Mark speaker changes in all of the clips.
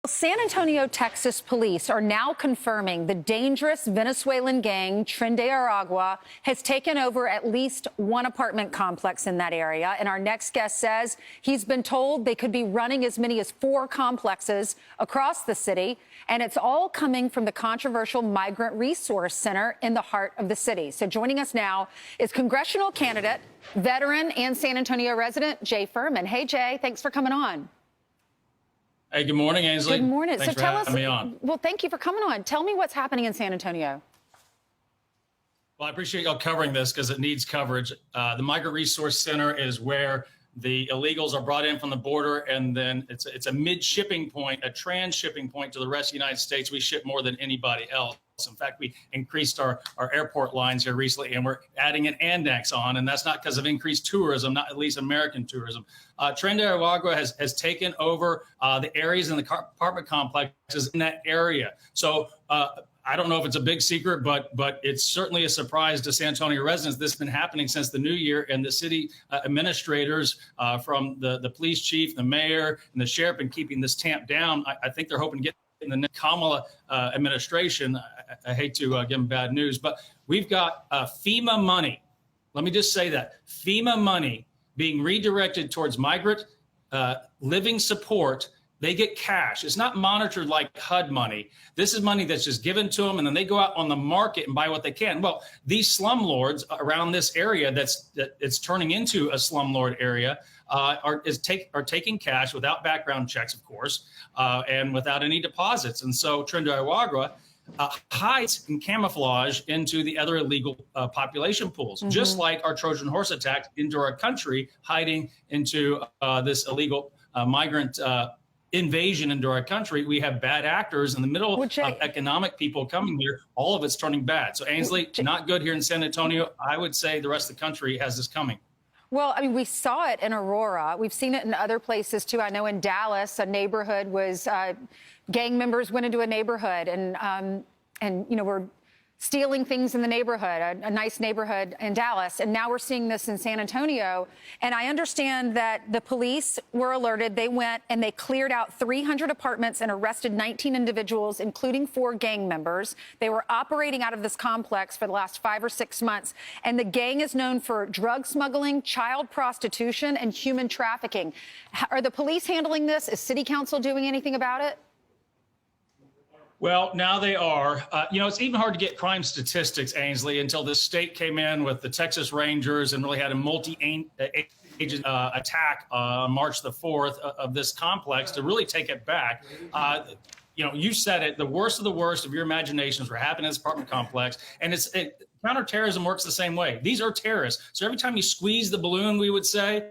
Speaker 1: San Antonio, Texas police are now confirming the dangerous Venezuelan gang Tren de Aragua has taken over at least one apartment complex in that area. And our next guest says he's been told they could be running as many as 4 complexes across the city. And it's all coming from the controversial Migrant Resource Center in the heart of the city. So joining us now is congressional candidate, veteran and San Antonio resident, Jay Furman. Hey, Jay, thanks for coming on.
Speaker 2: Hey, good morning, Ainsley.
Speaker 1: Good morning.
Speaker 2: Thanks for having me on.
Speaker 1: Well, thank you for coming on. Tell me what's happening in San Antonio.
Speaker 2: Well, I appreciate y'all covering this because it needs coverage. The Migrant Resource Center is where the illegals are brought in from the border, and then it's a mid-shipping point, a trans-shipping point to the rest of the United States. We ship more than anybody else. In fact, we increased our airport lines here recently, and we're adding an annex on, and that's not because of increased tourism, not at least American tourism. Tren de Aragua has taken over the areas in the apartment complexes in that area. So I don't know if it's a big secret, but it's certainly a surprise to San Antonio residents. This has been happening since the new year, and the city administrators from the police chief, the mayor, and the sheriff been keeping this tamped down. I think they're hoping to get in the Kamala administration. I hate to give them bad news, but we've got FEMA money. Let me just say that FEMA money being redirected towards migrant living support. They get cash. It's not monitored like HUD money. This is money that's just given to them, and then they go out on the market and buy what they can. Well, these slumlords around this area it's turning into a slumlord area are taking cash without background checks, of course, and without any deposits. And so Tren de Aragua hides and camouflage into the other illegal population pools, just like our Trojan horse attack into our country, hiding into this illegal migrant invasion into our country. We have bad actors in the middle of economic people coming here. All of it's turning bad. So Ainsley, not good here in San Antonio. I would say the rest of the country has this coming.
Speaker 1: Well, I mean, we saw it in Aurora. We've seen it in other places, too. I know in Dallas, a neighborhood was gang members went into a neighborhood and you know, were stealing things in the neighborhood, a nice neighborhood in Dallas. And now we're seeing this in San Antonio. And I understand that the police were alerted. They went and they cleared out 300 apartments and arrested 19 individuals, including 4 gang members. They were operating out of this complex for the last 5 or 6 months. And the gang is known for drug smuggling, child prostitution, and human trafficking. Are the police handling this? Is City Council doing anything about it?
Speaker 2: Well, now they are. You know, it's even hard to get crime statistics, Ainsley, until this state came in with the Texas Rangers and really had a multi-agent attack on March the 4th of this complex to really take it back. You know, you said it, the worst of the worst of your imaginations were happening in this apartment complex. And counterterrorism works the same way. These are terrorists. So every time you squeeze the balloon, we would say,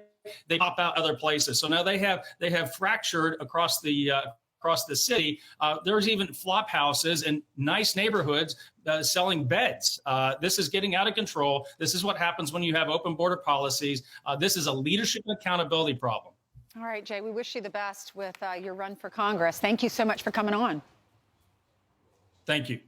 Speaker 2: they pop out other places. So now they have fractured across the city. There's even flop houses in nice neighborhoods selling beds. This is getting out of control. This is what happens when you have open border policies. This is a leadership and accountability problem.
Speaker 1: All right, Jay, we wish you the best with your run for Congress. Thank you so much for coming on.
Speaker 2: Thank you.